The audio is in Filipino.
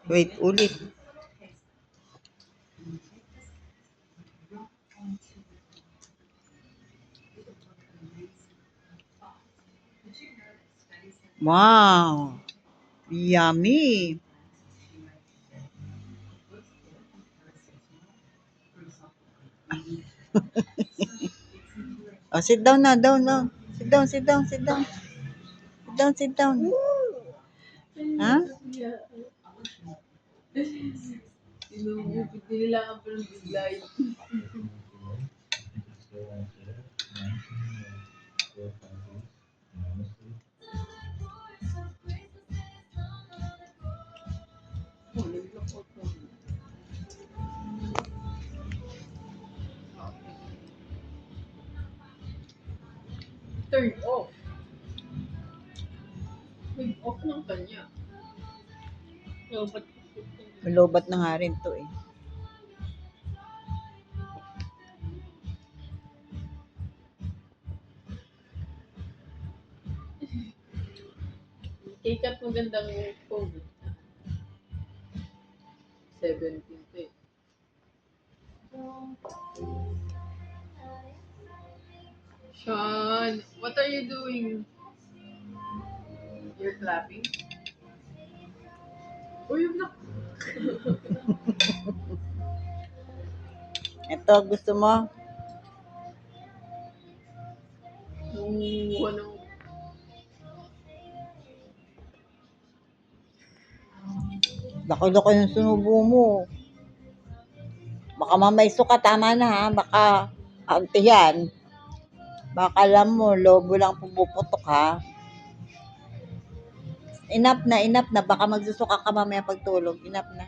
Wait, ulit. Wow! Yummy! Oh, sit down na, down. Sit down, sit down, sit down. Sit down, sit down. Ha? Sinugupit nila ang pagbiglay. Turn off. Nag-off ng kanya. So, ba't Malubat na nga rin to eh. ikat magandang phone? 17 to eh. Sean, what are you doing? You're clapping? Oh, yung Ito, gusto mo? nangunguha ng... Laki-laki yung sunubo mo. Baka mamay suka, tama na ha. Baka, ante yan. Baka alam mo, lobo lang puputok ha. Enough na. Baka magsusuka ka mamaya pagtulog. Enough na.